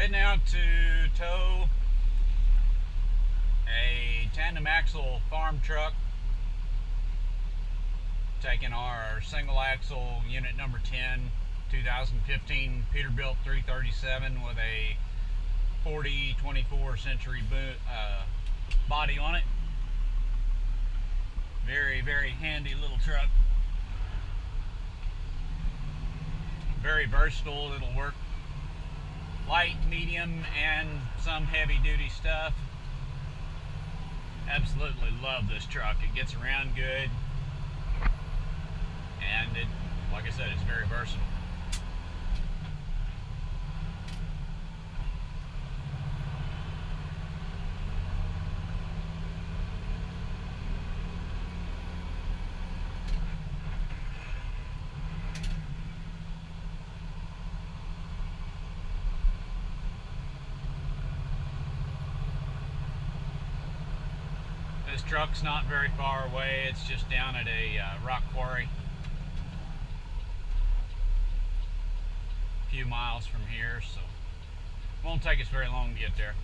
Heading out to tow a tandem axle farm truck, taking our single axle unit number 10 2015 Peterbilt 337 with a 40/24 century body on it. Very handy little truck. Very versatile. It'll work light, medium, and some heavy duty stuff. Absolutely love this truck. It gets around good, and it, like I said, it's very versatile. This truck's not very far away. It's just down at a rock quarry a few miles from here, so it won't take us very long to get there.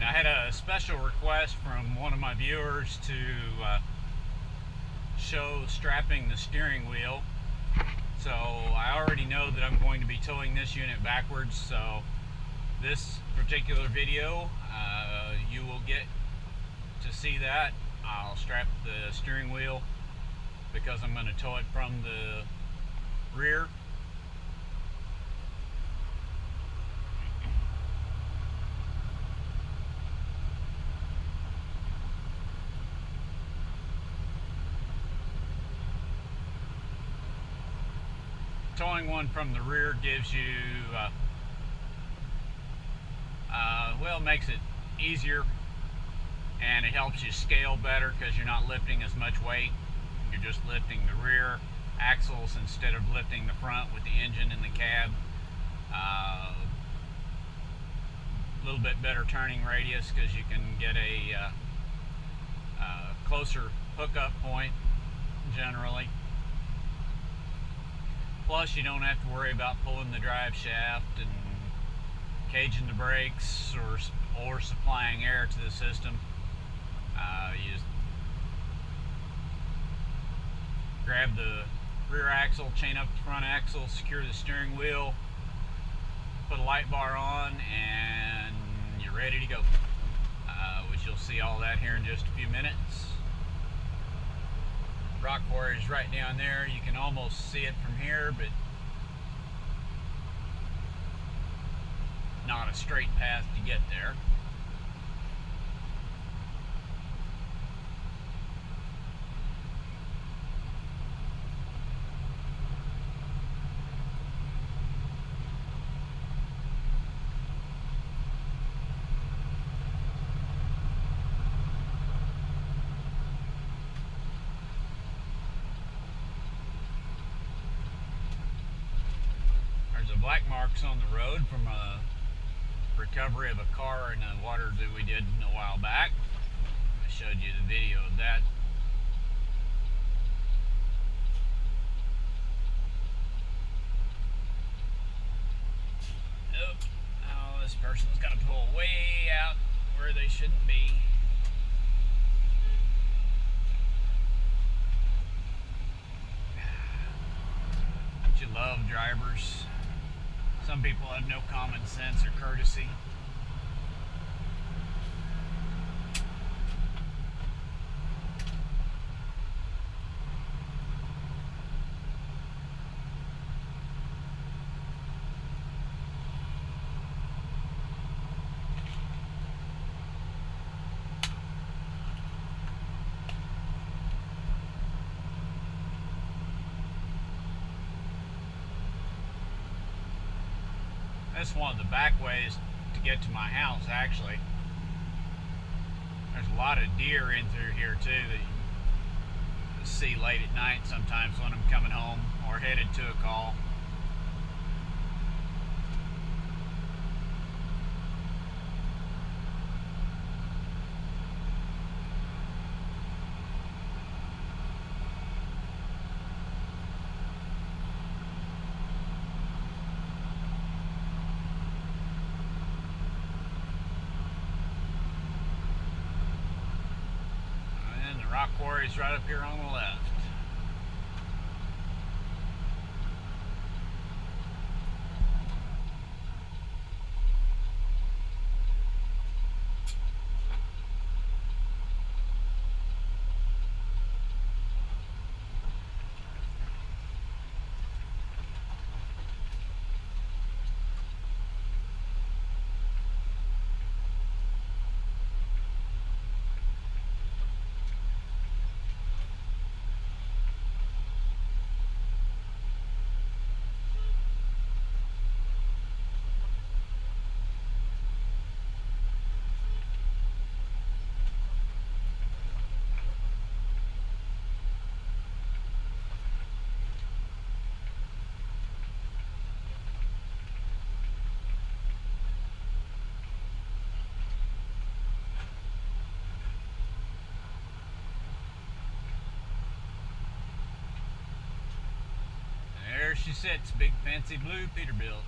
I had a special request from one of my viewers to show strapping the steering wheel. So I already know that I'm going to be towing this unit backwards, so this particular video you will get to see that. I'll strap the steering wheel because I'm going to tow it from the rear. Towing one from the rear gives you, well, makes it easier, and it helps you scale better because you're not lifting as much weight. You're just lifting the rear axles instead of lifting the front with the engine and the cab. A little bit better turning radius because you can get a closer hookup point generally. Plus, you don't have to worry about pulling the drive shaft and caging the brakes or supplying air to the system. You just grab the rear axle, chain up the front axle, secure the steering wheel, put a light bar on, and you're ready to go. Which you'll see all that here in just a few minutes. Rock quarry is right down there. You can almost see it from here, but not a straight path to get there. Black marks on the road from a recovery of a car in the water that we did a while back. I showed you the video of that. Oh, this person's got to pull way out where they shouldn't be. Don't you love drivers? Some people have no common sense or courtesy. This is one of the back ways to get to my house, actually. There's a lot of deer in through here too that you see late at night sometimes when I'm coming home or headed to a call. Rock quarry's right up here on the left. There she sits, big fancy blue Peterbilt.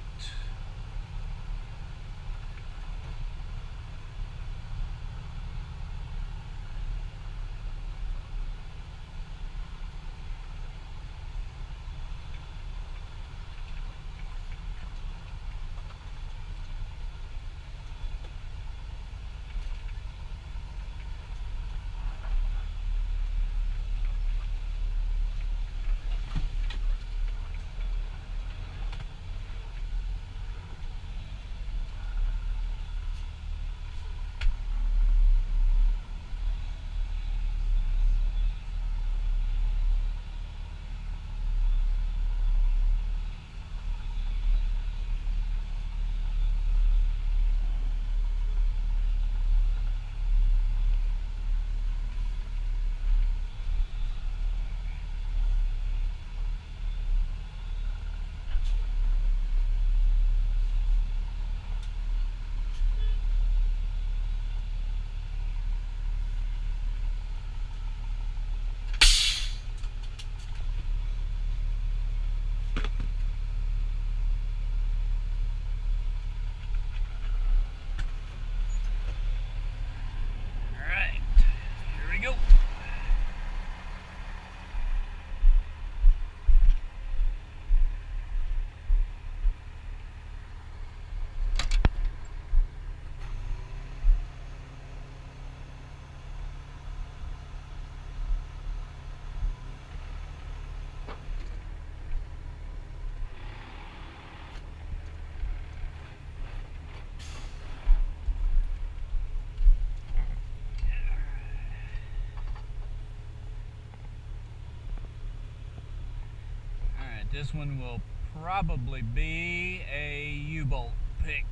This one will probably be a U-bolt pick.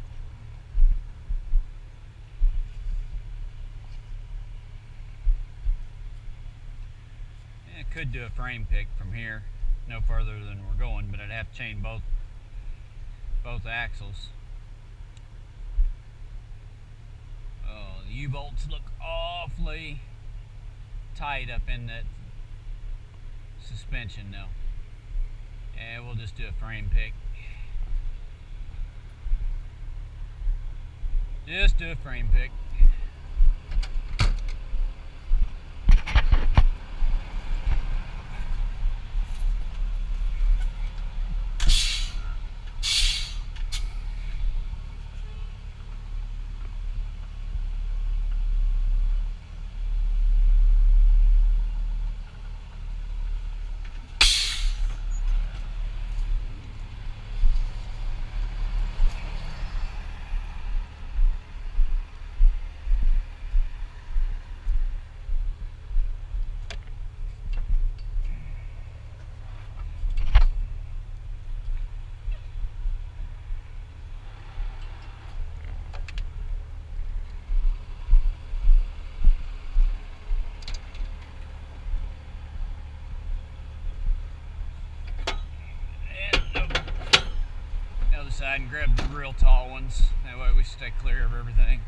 I could do a frame pick from here, no further than we're going, but I'd have to chain both axles. Oh, the U-bolts look awfully tight up in that suspension now. And we'll just do a frame pick. Just do a frame pick. side and grab the real tall ones. That way we stay clear of everything.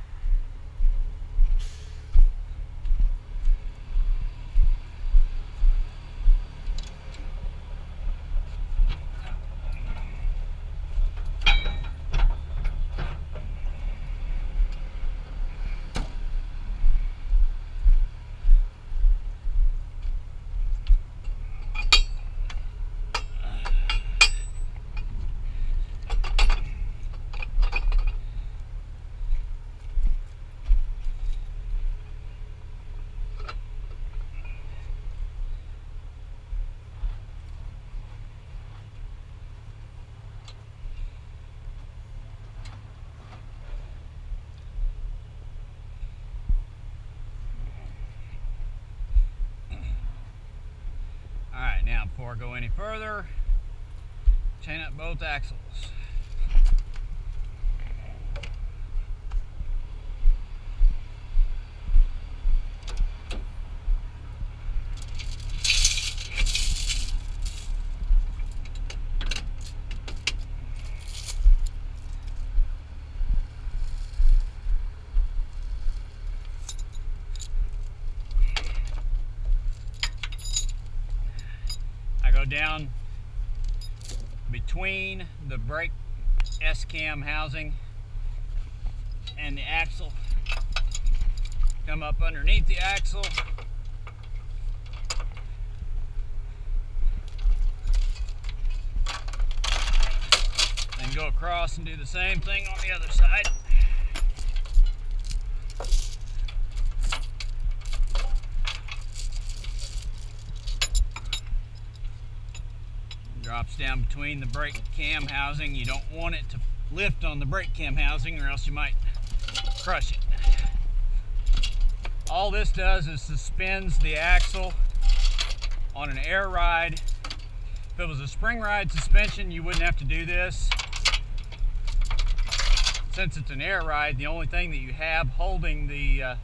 Alright, now before I go any further, chain up both axles. Down between the brake S-cam housing and the axle, come up underneath the axle, and go across and do the same thing on the other side. Drops down between the brake cam housing. You don't want it to lift on the brake cam housing or else you might crush it. All this does is suspends the axle on an air ride. If it was a spring ride suspension, you wouldn't have to do this. Since it's an air ride, the only thing that you have holding the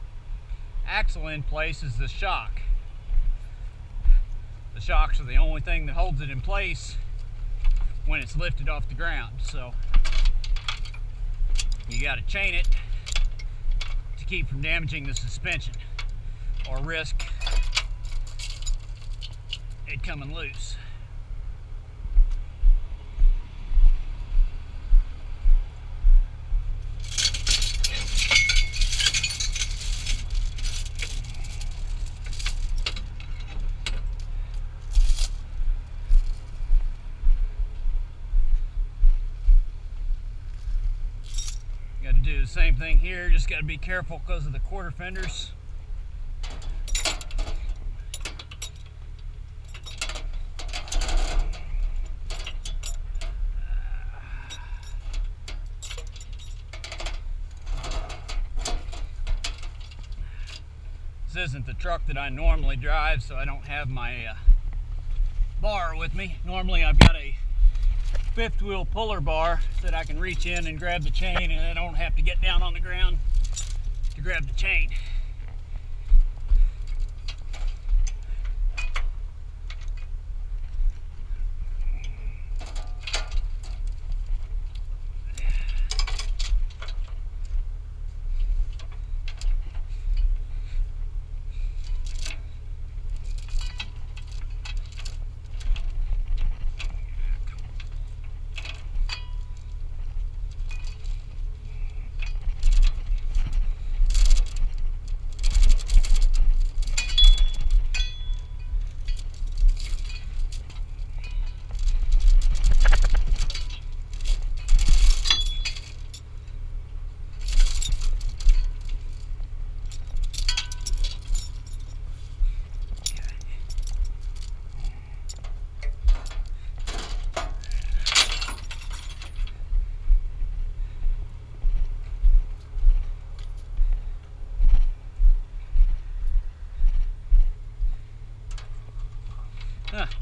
axle in place is the shock. The shocks are the only thing that holds it in place when it's lifted off the ground. So you got to chain it to keep from damaging the suspension or risk it coming loose. Got to do the same thing here, just got to be careful because of the quarter fenders. This isn't the truck that I normally drive, so I don't have my bar with me. Normally I've got a fifth wheel puller bar that I can reach in and grab the chain, and I don't have to get down on the ground to grab the chain.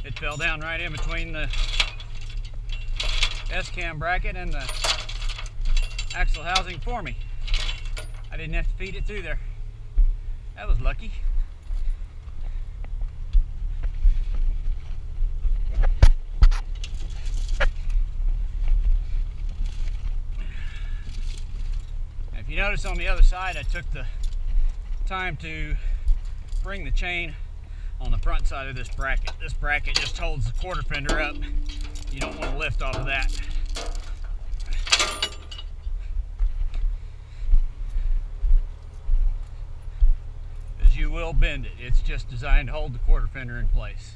It fell down right in between the S-cam bracket and the axle housing for me. I didn't have to feed it through there. That was lucky. If you notice on the other side, I took the time to bring the chain on the front side of this bracket. This bracket just holds the quarter fender up. You don't want to lift off of that. As you will bend it. It's just designed to hold the quarter fender in place.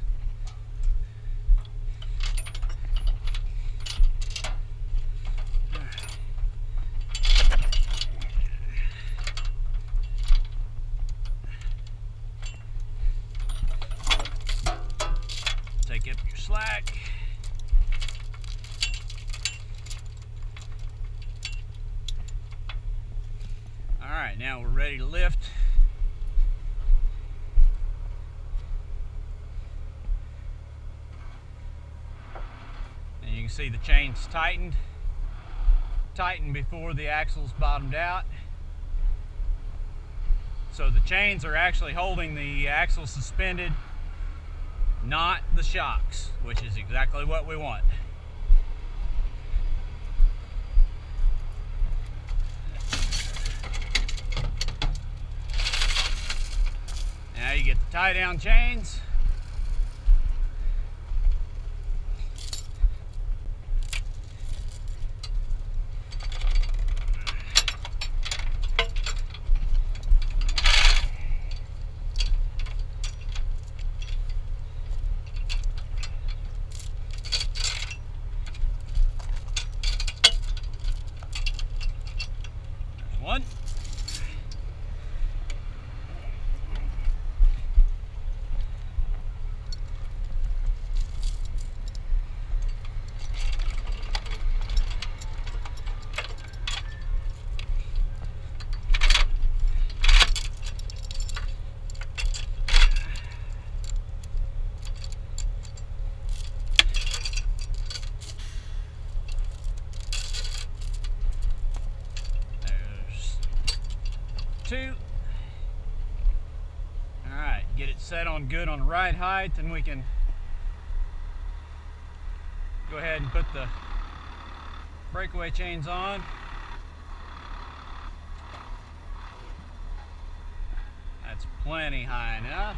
Take up your slack. All right, now we're ready to lift. And you can see the chain's tightened before the axle's bottomed out. So the chains are actually holding the axle suspended, not the shocks, which is exactly what we want. Now you get the tie down chains. One. Two. All right, get it set on good on the right height, and we can go ahead and put the breakaway chains on. That's plenty high enough.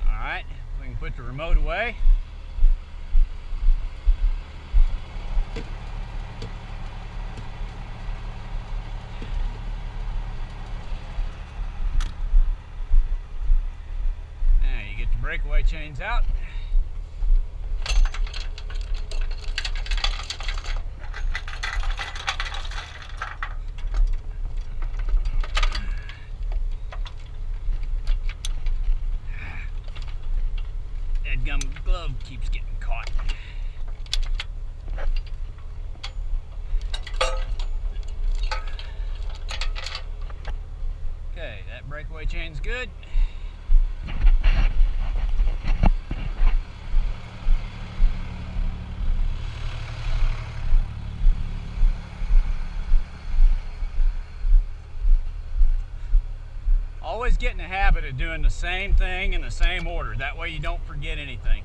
All right, we can put the remote away. Breakaway chains out. That gum glove keeps getting caught. Okay, that breakaway chain's good. Always get in the habit of doing the same thing in the same order. That way you don't forget anything.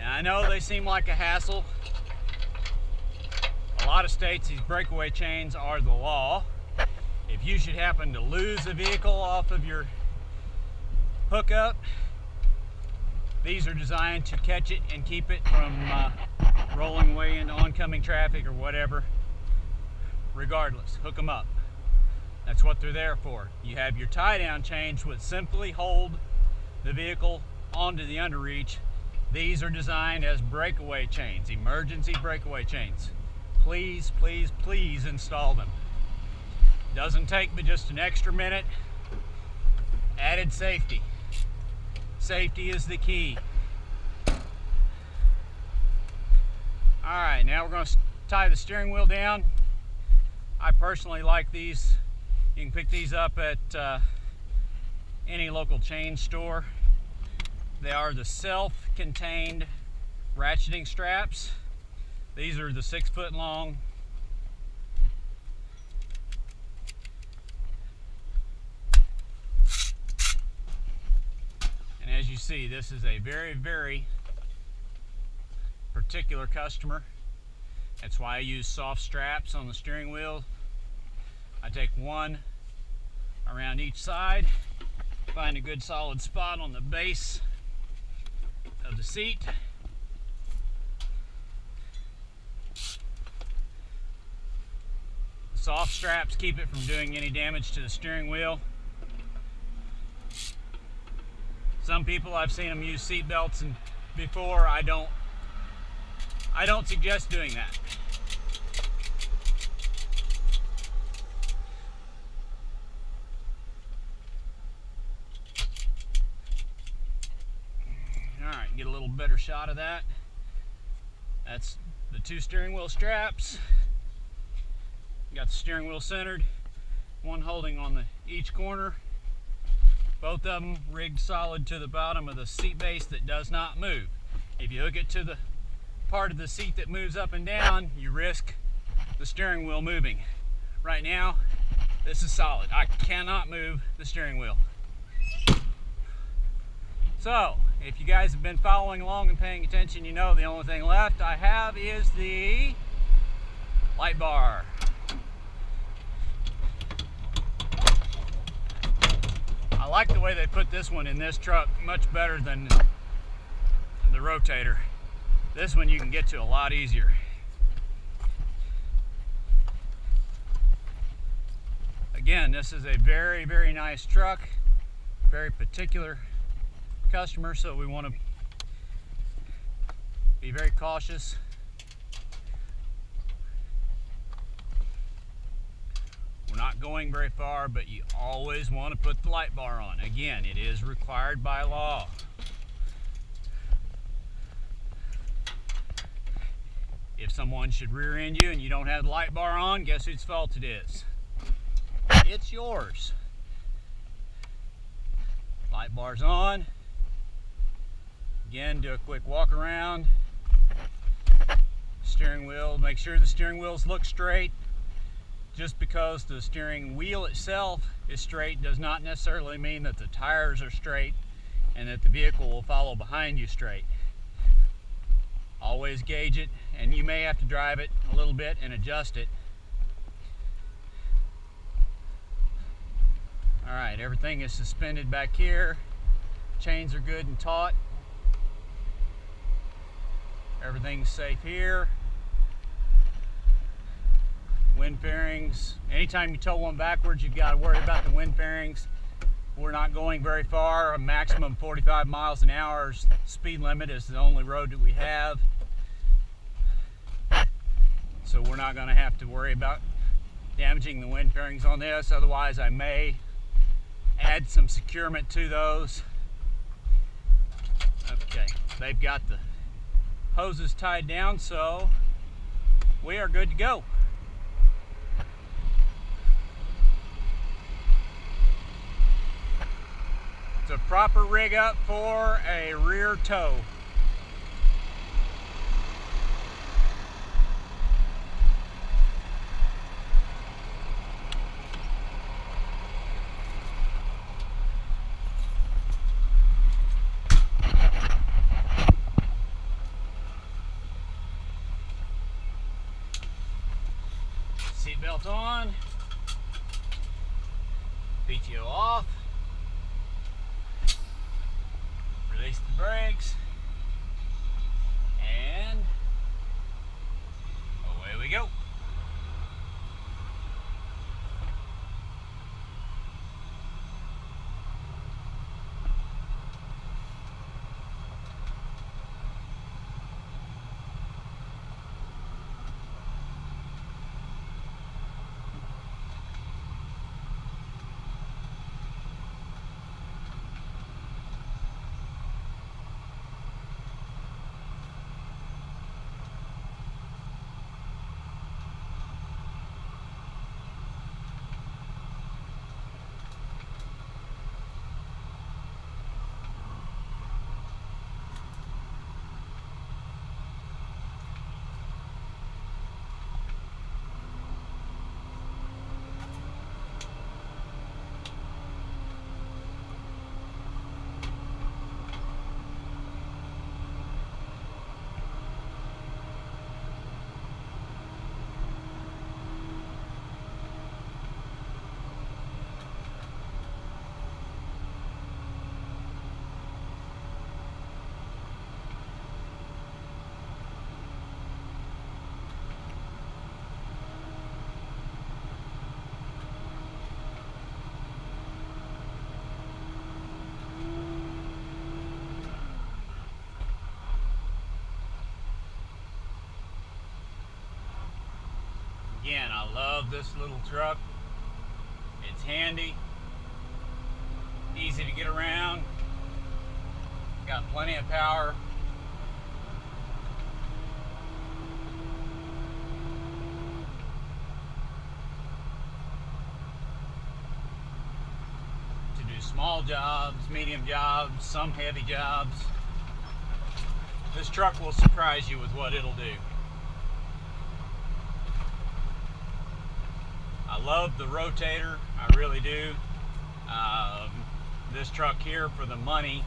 I know they seem like a hassle. A lot of states, these breakaway chains are the law. If you should happen to lose a vehicle off of your hookup, these are designed to catch it and keep it from rolling away into oncoming traffic or whatever. Regardless, hook them up. That's what they're there for. You have your tie-down chains which simply hold the vehicle onto the underreach. These are designed as breakaway chains, emergency breakaway chains. Please, please, please install them. Doesn't take but just an extra minute. Added safety. Safety is the key. All right, now we're going to tie the steering wheel down. I personally like these. You can pick these up at any local chain store. They are the self-contained ratcheting straps. These are the 6 foot long. And as you see, this is a very, very particular customer. That's why I use soft straps on the steering wheel. I take one around each side, find a good solid spot on the base of the seat. Soft straps keep it from doing any damage to the steering wheel. Some people, I've seen them use seat belts, and before, I don't suggest doing that. Alright, get a little better shot of that. That's the 2 steering wheel straps. Got the steering wheel centered, one holding on each corner. Both of them rigged solid to the bottom of the seat base that does not move. If you hook it to the part of the seat that moves up and down, you risk the steering wheel moving. Right now, this is solid. I cannot move the steering wheel. So, if you guys have been following along and paying attention, you know the only thing left I have is the light bar. I like the way they put this one in this truck much better than the rotator. This one you can get to a lot easier. Again, this is a very, very nice truck, very particular customer, so we want to be very cautious. We're not going very far, but you always want to put the light bar on. Again, it is required by law. If someone should rear end you and you don't have the light bar on, guess whose fault it is? It's yours. Light bar's on. Again, do a quick walk around. Steering wheel, make sure the steering wheels look straight. Just because the steering wheel itself is straight does not necessarily mean that the tires are straight and that the vehicle will follow behind you straight. Always gauge it, and you may have to drive it a little bit and adjust it. Alright, everything is suspended back here. Chains are good and taut. Everything's safe here. Wind fairings. Anytime you tow one backwards, you've got to worry about the wind fairings. We're not going very far. A maximum 45 miles an hour speed limit is the only road that we have. So we're not going to have to worry about damaging the wind fairings on this. Otherwise, I may add some securement to those. Okay, they've got the hoses tied down, so we are good to go. It's a proper rig up for a rear tow. Seatbelt on, PTO off, release the brakes, and away we go. Again, I love this little truck. It's handy, easy to get around, got plenty of power. To do small jobs, medium jobs, some heavy jobs. This truck will surprise you with what it'll do. I love the rotator, I really do. This truck here, for the money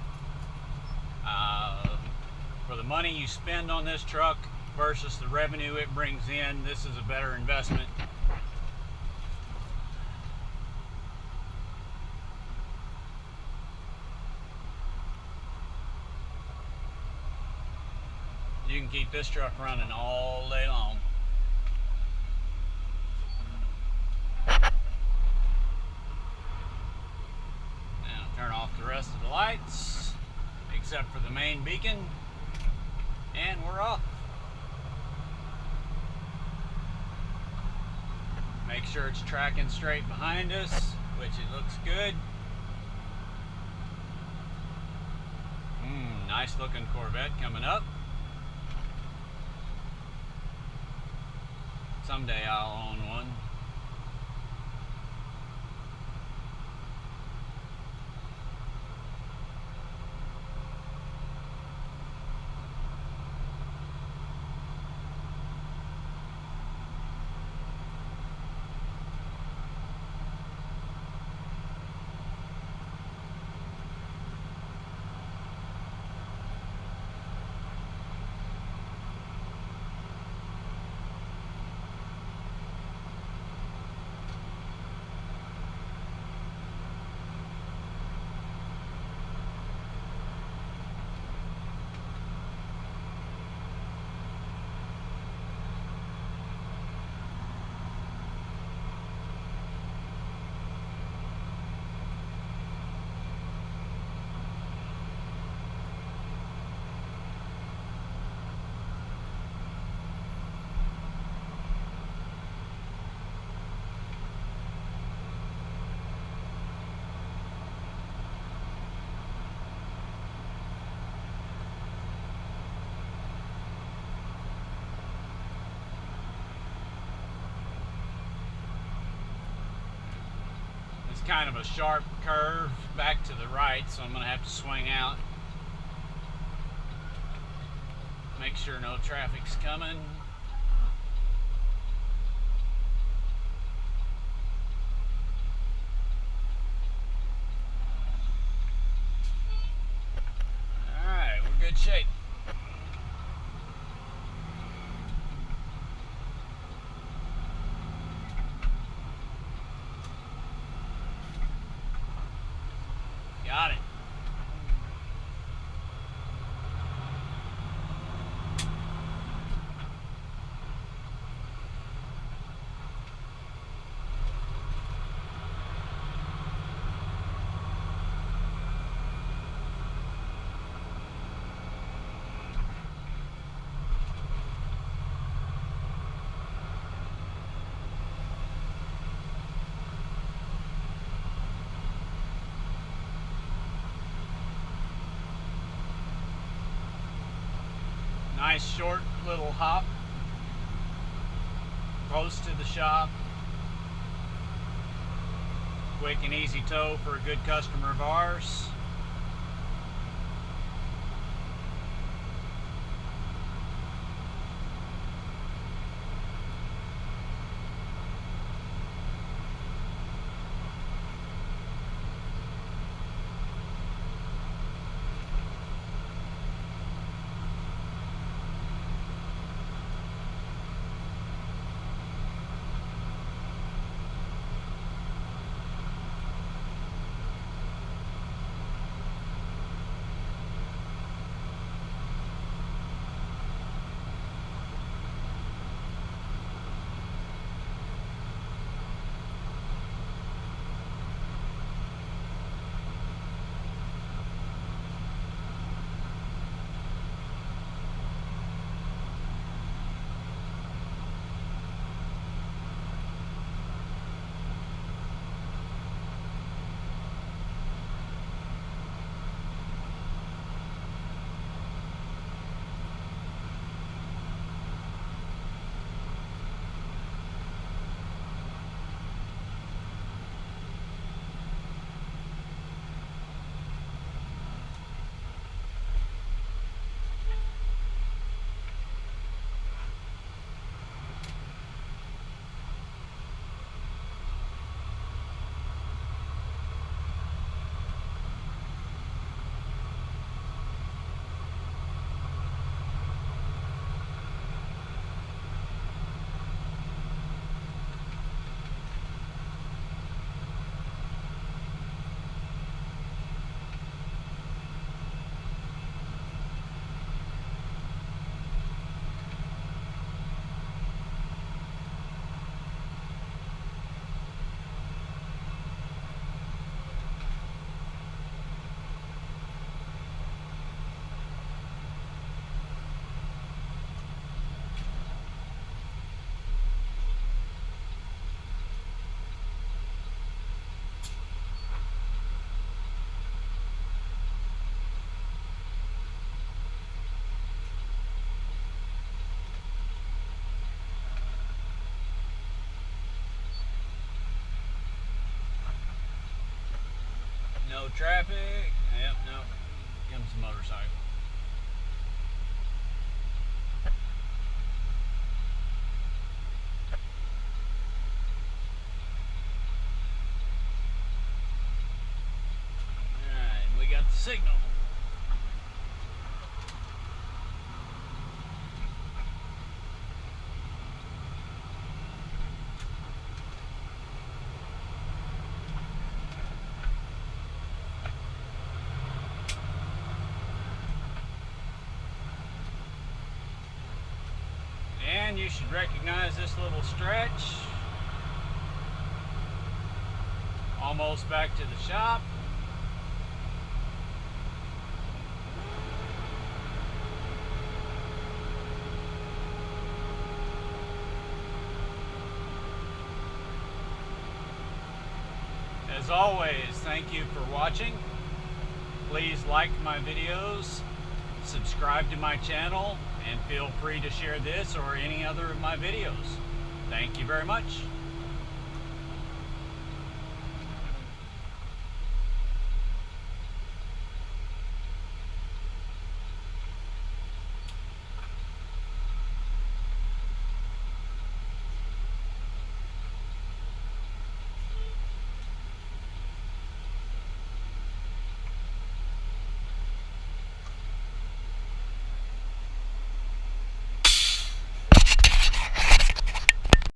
you spend on this truck versus the revenue it brings in, this is a better investment. You can keep this truck running all day long. Now turn off the rest of the lights, except for the main beacon, and we're off. Make sure it's tracking straight behind us, which it looks good. Nice looking Corvette coming up. Someday I'll own one. Kind of a sharp curve back to the right, so I'm going to have to swing out. Make sure no traffic's coming. Alright, we're good shape. Got it. Nice short little hop close to the shop. Quick and easy tow for a good customer of ours. traffic. Yep, no. Comes the motorcycle. Alright, we got the signal. And you should recognize this little stretch. Almost back to the shop. As always, thank you for watching. Please like my videos, subscribe to my channel, and feel free to share this or any other of my videos. Thank you very much.